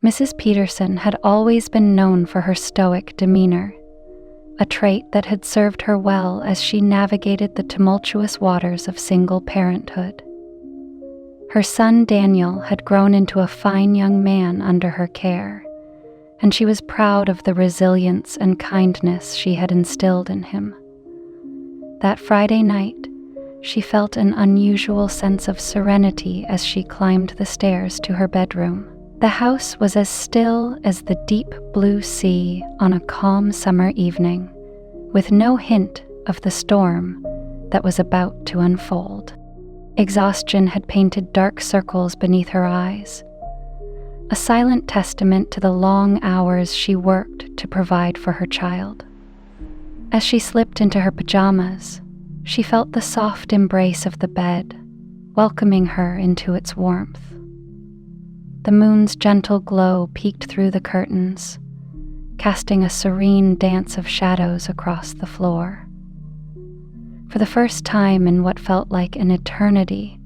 Mrs. Peterson had always been known for her stoic demeanor, a trait that had served her well as she navigated the tumultuous waters of single parenthood. Her son Daniel had grown into a fine young man under her care, and she was proud of the resilience and kindness she had instilled in him. That Friday night, she felt an unusual sense of serenity as she climbed the stairs to her bedroom. The house was as still as the deep blue sea on a calm summer evening, with no hint of the storm that was about to unfold. Exhaustion had painted dark circles beneath her eyes, a silent testament to the long hours she worked to provide for her child. As she slipped into her pajamas, she felt the soft embrace of the bed, welcoming her into its warmth. The moon's gentle glow peeked through the curtains, casting a serene dance of shadows across the floor. For the first time in what felt like an eternity,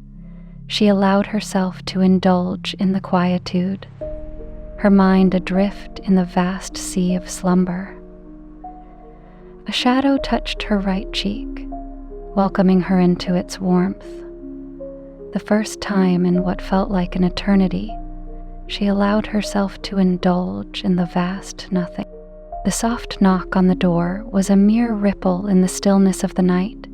she allowed herself to indulge in the quietude, her mind adrift in the vast sea of slumber. A shadow touched her right cheek, welcoming her into its warmth. The first time in what felt like an eternity, she allowed herself to indulge in the vast nothing. The soft knock on the door was a mere ripple in the stillness of the night.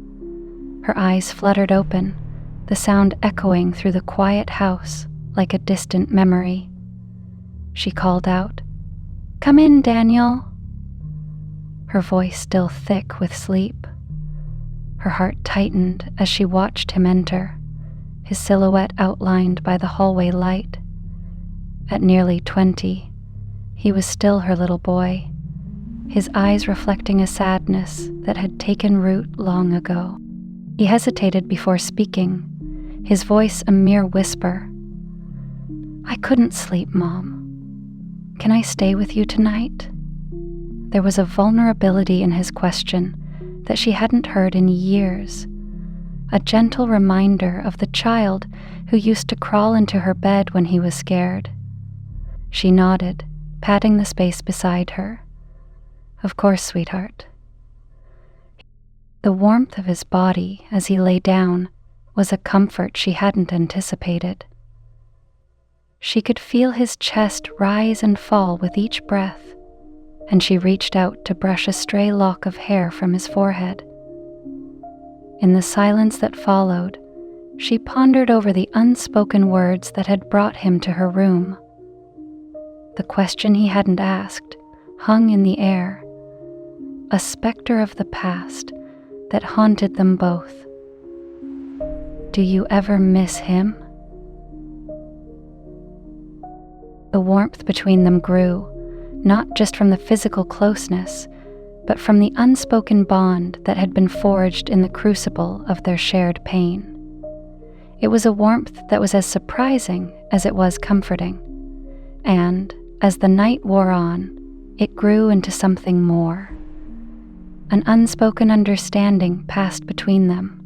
Her eyes fluttered open, the sound echoing through the quiet house like a distant memory. She called out, "Come in, Daniel." Her voice still thick with sleep. Her heart tightened as she watched him enter, his silhouette outlined by the hallway light. At nearly 20, he was still her little boy, his eyes reflecting a sadness that had taken root long ago. He hesitated before speaking, his voice a mere whisper. "I couldn't sleep, Mom. Can I stay with you tonight?" There was a vulnerability in his question that she hadn't heard in years, a gentle reminder of the child who used to crawl into her bed when he was scared. She nodded, patting the space beside her. "Of course, sweetheart." The warmth of his body as he lay down was a comfort she hadn't anticipated. She could feel his chest rise and fall with each breath, and she reached out to brush a stray lock of hair from his forehead. In the silence that followed, she pondered over the unspoken words that had brought him to her room. The question he hadn't asked hung in the air, a specter of the past that haunted them both. "Do you ever miss him?" The warmth between them grew, not just from the physical closeness, but from the unspoken bond that had been forged in the crucible of their shared pain. It was a warmth that was as surprising as it was comforting, and as the night wore on, it grew into something more. An unspoken understanding passed between them,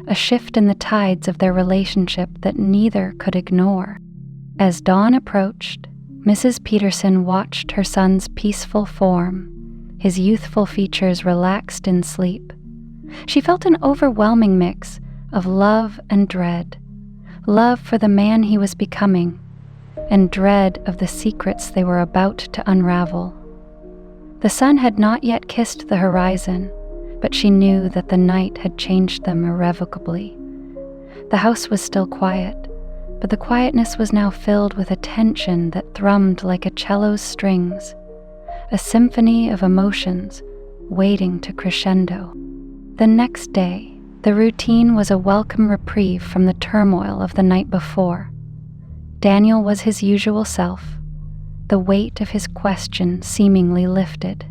a shift in the tides of their relationship that neither could ignore. As dawn approached, Mrs. Peterson watched her son's peaceful form, his youthful features relaxed in sleep. She felt an overwhelming mix of love and dread, love for the man he was becoming, and dread of the secrets they were about to unravel. The sun had not yet kissed the horizon, but she knew that the night had changed them irrevocably. The house was still quiet, but the quietness was now filled with a tension that thrummed like a cello's strings, a symphony of emotions waiting to crescendo. The next day, the routine was a welcome reprieve from the turmoil of the night before. Daniel was his usual self, the weight of his question seemingly lifted.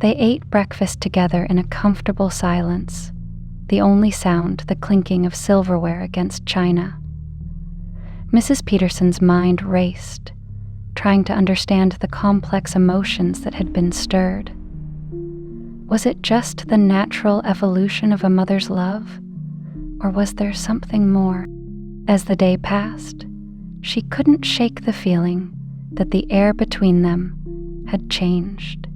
They ate breakfast together in a comfortable silence, the only sound the clinking of silverware against china. Mrs. Peterson's mind raced, trying to understand the complex emotions that had been stirred. Was it just the natural evolution of a mother's love, or was there something more? As the day passed, she couldn't shake the feeling that the air between them had changed.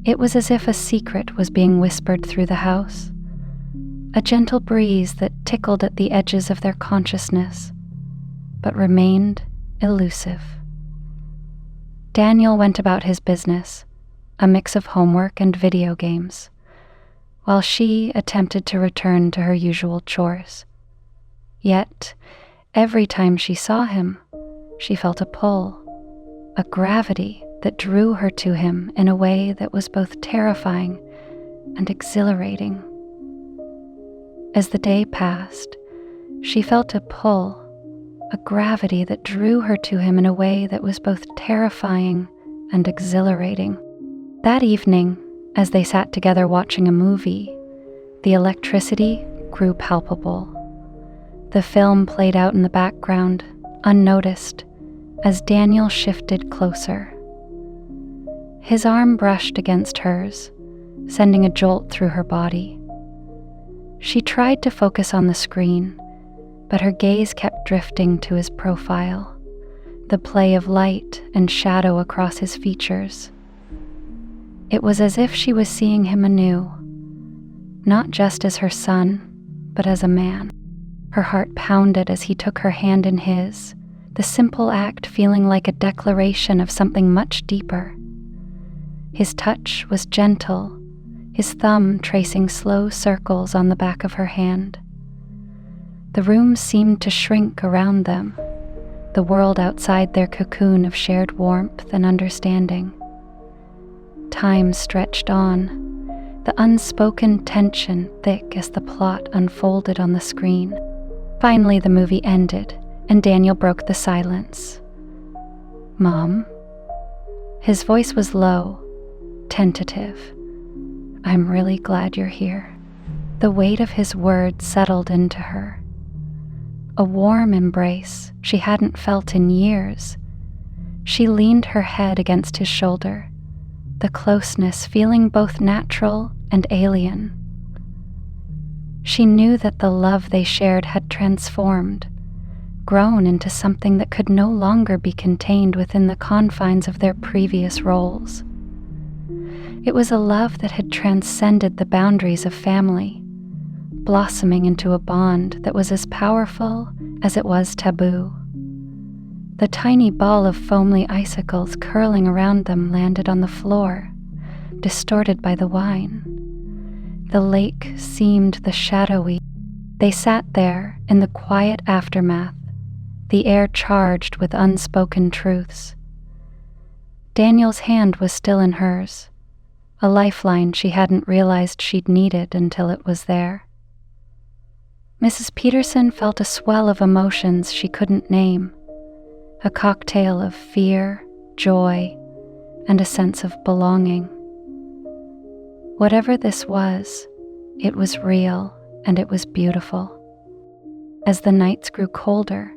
It was as if a secret was being whispered through the house, a gentle breeze that tickled at the edges of their consciousness, but remained elusive. Daniel went about his business, a mix of homework and video games, while she attempted to return to her usual chores. Yet, every time she saw him, she felt a pull, a gravity that drew her to him in a way that was both terrifying and exhilarating. As the day passed, she felt a pull, a gravity that drew her to him in a way that was both terrifying and exhilarating. That evening, as they sat together watching a movie, the electricity grew palpable. The film played out in the background, unnoticed, as Daniel shifted closer. His arm brushed against hers, sending a jolt through her body. She tried to focus on the screen, but her gaze kept drifting to his profile, the play of light and shadow across his features. It was as if she was seeing him anew, not just as her son, but as a man. Her heart pounded as he took her hand in his, the simple act feeling like a declaration of something much deeper. His touch was gentle, his thumb tracing slow circles on the back of her hand. The room seemed to shrink around them, the world outside their cocoon of shared warmth and understanding. Time stretched on, the unspoken tension thick as the plot unfolded on the screen. Finally, the movie ended, and Daniel broke the silence. "Mom?" His voice was low, tentative. "I'm really glad you're here." The weight of his words settled into her. A warm embrace she hadn't felt in years. She leaned her head against his shoulder, the closeness feeling both natural and alien. She knew that the love they shared had transformed, grown into something that could no longer be contained within the confines of their previous roles. It was a love that had transcended the boundaries of family, blossoming into a bond that was as powerful as it was taboo. The tiny ball of foamy icicles curling around them landed on the floor, distorted by the wine. The lake seemed the shadowy. They sat there in the quiet aftermath, the air charged with unspoken truths. Daniel's hand was still in hers, a lifeline she hadn't realized she'd needed until it was there. Mrs. Peterson felt a swell of emotions she couldn't name, a cocktail of fear, joy, and a sense of belonging. Whatever this was, it was real and it was beautiful. As the nights grew colder,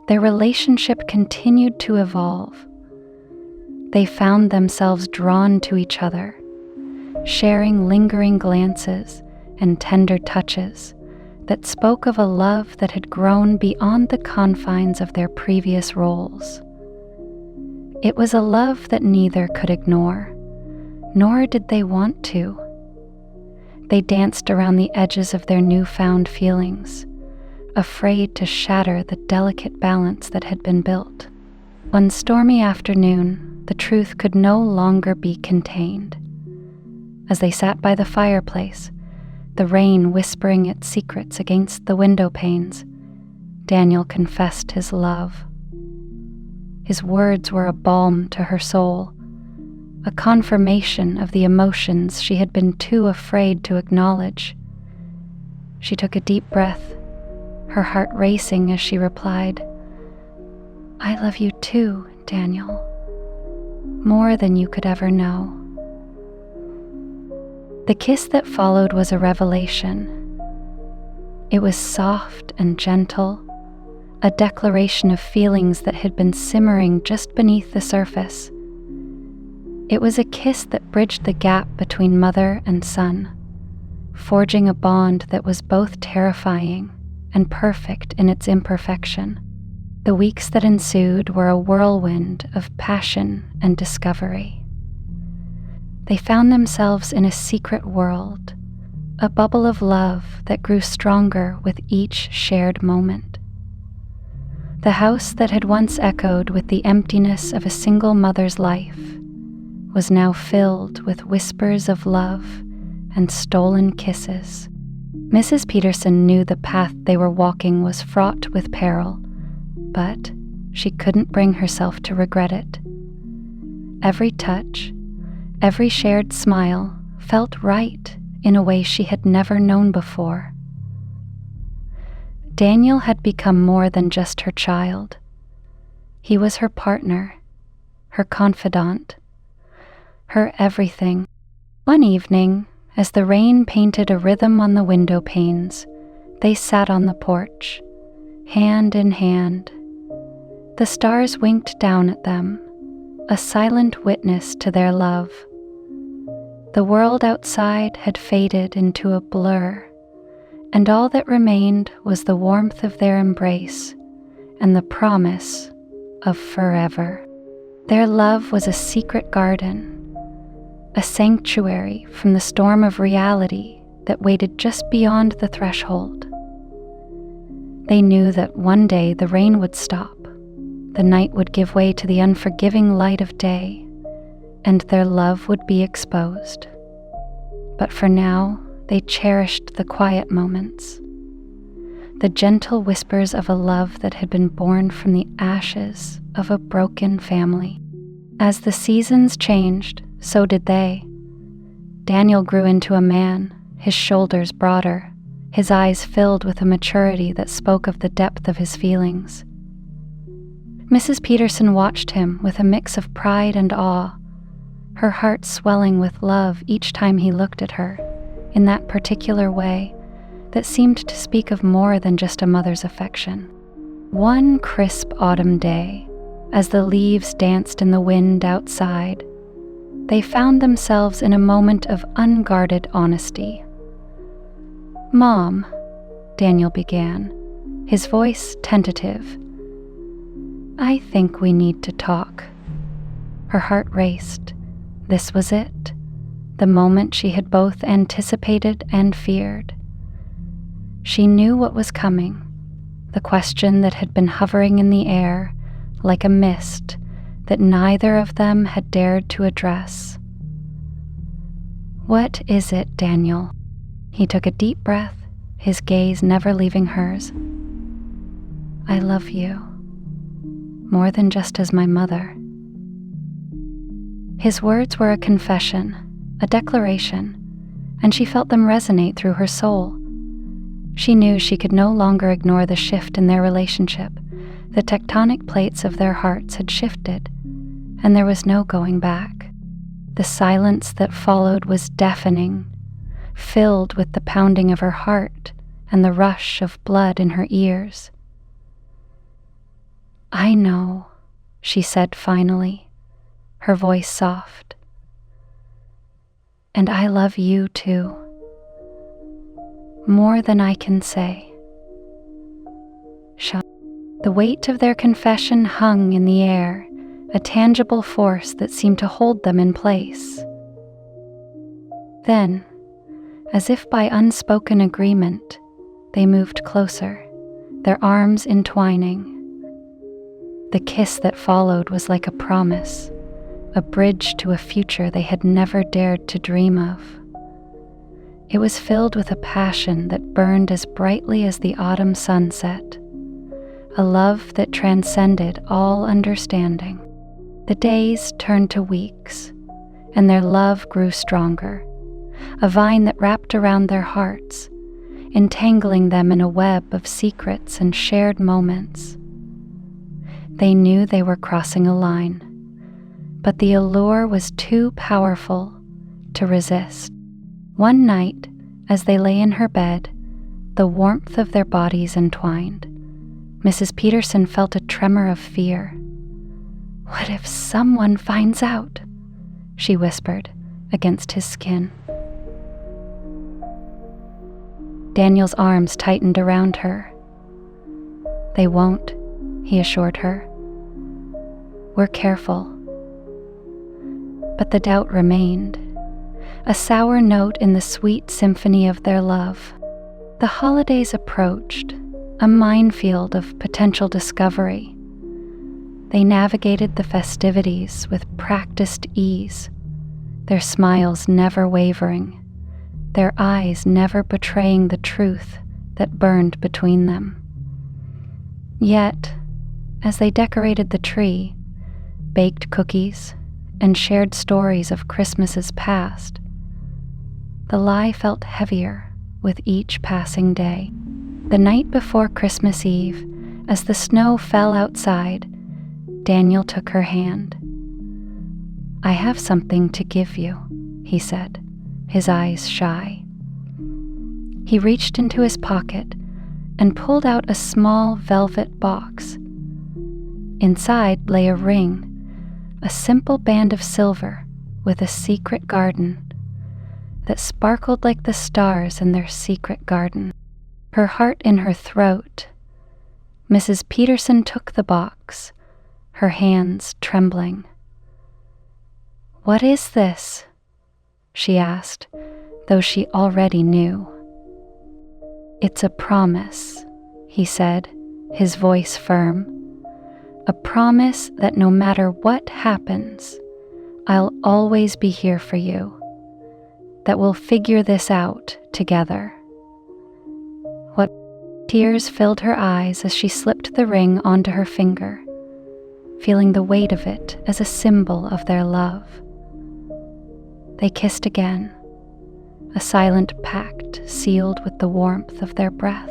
their relationship continued to evolve. They found themselves drawn to each other, sharing lingering glances and tender touches that spoke of a love that had grown beyond the confines of their previous roles. It was a love that neither could ignore, nor did they want to. They danced around the edges of their newfound feelings, afraid to shatter the delicate balance that had been built. One stormy afternoon, the truth could no longer be contained. As they sat by the fireplace, the rain whispering its secrets against the window panes, Daniel confessed his love. His words were a balm to her soul, a confirmation of the emotions she had been too afraid to acknowledge. She took a deep breath, her heart racing as she replied, "I love you too, Daniel, more than you could ever know." The kiss that followed was a revelation. It was soft and gentle, a declaration of feelings that had been simmering just beneath the surface. It was a kiss that bridged the gap between mother and son, forging a bond that was both terrifying and perfect in its imperfection. The weeks that ensued were a whirlwind of passion and discovery. They found themselves in a secret world, a bubble of love that grew stronger with each shared moment. The house that had once echoed with the emptiness of a single mother's life was now filled with whispers of love and stolen kisses. Mrs. Peterson knew the path they were walking was fraught with peril, but she couldn't bring herself to regret it. Every touch, every shared smile felt right in a way she had never known before. Daniel had become more than just her child. He was her partner, her confidant, her everything. One evening, as the rain painted a rhythm on the window panes, they sat on the porch, hand in hand. The stars winked down at them, a silent witness to their love. The world outside had faded into a blur, and all that remained was the warmth of their embrace and the promise of forever. Their love was a secret garden, a sanctuary from the storm of reality that waited just beyond the threshold. They knew that one day the rain would stop, the night would give way to the unforgiving light of day, and their love would be exposed. But for now, they cherished the quiet moments, the gentle whispers of a love that had been born from the ashes of a broken family. As the seasons changed, so did they. Daniel grew into a man, his shoulders broader, his eyes filled with a maturity that spoke of the depth of his feelings. Mrs. Peterson watched him with a mix of pride and awe, her heart swelling with love each time he looked at her, in that particular way that seemed to speak of more than just a mother's affection. One crisp autumn day, as the leaves danced in the wind outside, they found themselves in a moment of unguarded honesty. "Mom," Daniel began, his voice tentative, "I think we need to talk." Her heart raced. This was it, the moment she had both anticipated and feared. She knew what was coming, the question that had been hovering in the air like a mist that neither of them had dared to address. "What is it, Daniel?" He took a deep breath, his gaze never leaving hers. "I love you, more than just as my mother." His words were a confession, a declaration, and she felt them resonate through her soul. She knew she could no longer ignore the shift in their relationship. The tectonic plates of their hearts had shifted, and there was no going back. The silence that followed was deafening, filled with the pounding of her heart and the rush of blood in her ears. "I know," she said finally, her voice soft. "And I love you too, more than I can say." The weight of their confession hung in the air, a tangible force that seemed to hold them in place. Then, as if by unspoken agreement, they moved closer, their arms entwining. The kiss that followed was like a promise, a bridge to a future they had never dared to dream of. It was filled with a passion that burned as brightly as the autumn sunset, a love that transcended all understanding. The days turned to weeks, and their love grew stronger, a vine that wrapped around their hearts, entangling them in a web of secrets and shared moments. They knew they were crossing a line, but the allure was too powerful to resist. One night, as they lay in her bed, the warmth of their bodies entwined, Mrs. Peterson felt a tremor of fear. "What if someone finds out?" she whispered against his skin. Daniel's arms tightened around her. "They won't," he assured her. "We're careful." But the doubt remained, a sour note in the sweet symphony of their love. The holidays approached, a minefield of potential discovery. They navigated the festivities with practiced ease, their smiles never wavering, their eyes never betraying the truth that burned between them. Yet, as they decorated the tree, baked cookies, and shared stories of Christmases past, the lie felt heavier with each passing day. The night before Christmas Eve, as the snow fell outside, Daniel took her hand. "I have something to give you," he said, his eyes shy. He reached into his pocket and pulled out a small velvet box. Inside lay a ring, a simple band of silver with a secret garden that sparkled like the stars in their secret garden. Her heart in her throat, Mrs. Peterson took the box, her hands trembling. "What is this?" she asked, though she already knew. "It's a promise," he said, his voice firm. "A promise that no matter what happens, I'll always be here for you, that we'll figure this out together." What tears filled her eyes as she slipped the ring onto her finger, feeling the weight of it as a symbol of their love. They kissed again, a silent pact sealed with the warmth of their breath.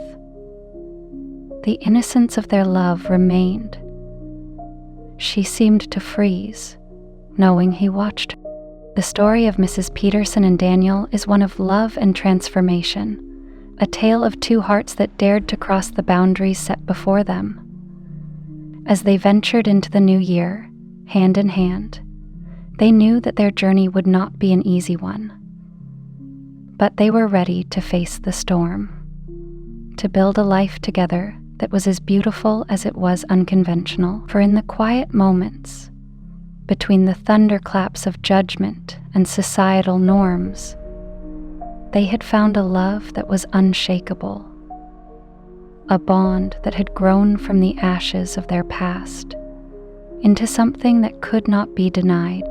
The innocence of their love remained. She seemed to freeze, knowing he watched her. The story of Mrs. Peterson and Daniel is one of love and transformation, a tale of two hearts that dared to cross the boundaries set before them. As they ventured into the new year, hand in hand, they knew that their journey would not be an easy one. But they were ready to face the storm, to build a life together that was as beautiful as it was unconventional. For in the quiet moments, between the thunderclaps of judgment and societal norms, they had found a love that was unshakable, a bond that had grown from the ashes of their past into something that could not be denied.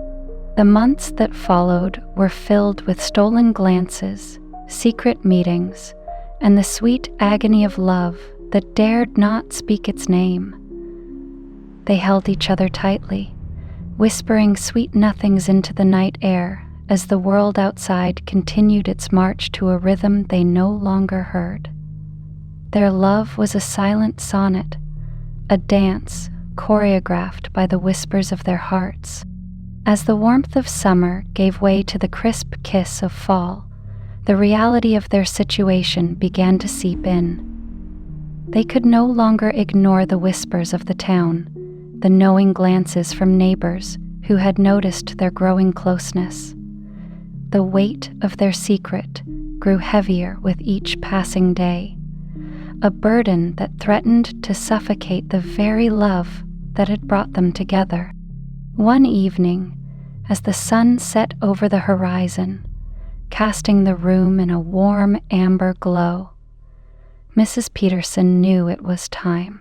The months that followed were filled with stolen glances, secret meetings, and the sweet agony of love that dared not speak its name. They held each other tightly, whispering sweet nothings into the night air as the world outside continued its march to a rhythm they no longer heard. Their love was a silent sonnet, a dance choreographed by the whispers of their hearts. As the warmth of summer gave way to the crisp kiss of fall, the reality of their situation began to seep in. They could no longer ignore the whispers of the town, the knowing glances from neighbors who had noticed their growing closeness. The weight of their secret grew heavier with each passing day, a burden that threatened to suffocate the very love that had brought them together. One evening, as the sun set over the horizon, casting the room in a warm amber glow, Mrs. Peterson knew it was time.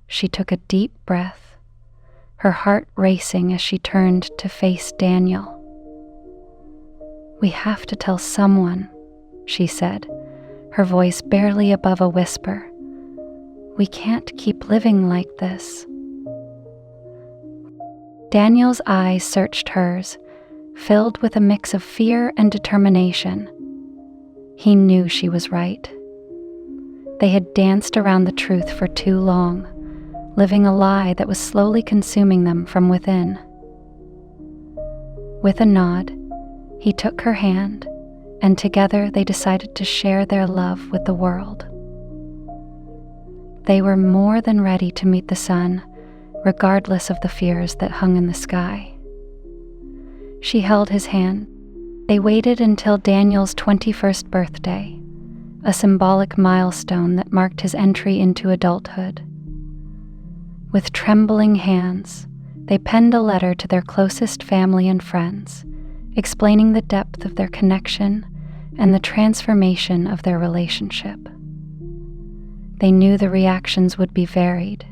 She took a deep breath, her heart racing as she turned to face Daniel. "We have to tell someone," she said, her voice barely above a whisper. "We can't keep living like this." Daniel's eyes searched hers, filled with a mix of fear and determination. He knew she was right. They had danced around the truth for too long, living a lie that was slowly consuming them from within. With a nod, he took her hand, and together they decided to share their love with the world. They were more than ready to meet the sun, regardless of the fears that hung in the sky. She held his hand. They waited until Daniel's 21st birthday, a symbolic milestone that marked his entry into adulthood. With trembling hands, they penned a letter to their closest family and friends, explaining the depth of their connection and the transformation of their relationship. They knew the reactions would be varied,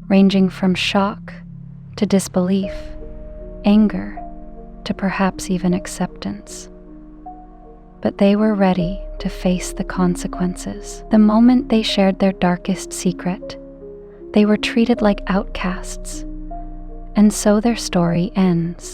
ranging from shock to disbelief, anger to perhaps even acceptance. But they were ready to face the consequences. The moment they shared their darkest secret, they were treated like outcasts, and so their story ends.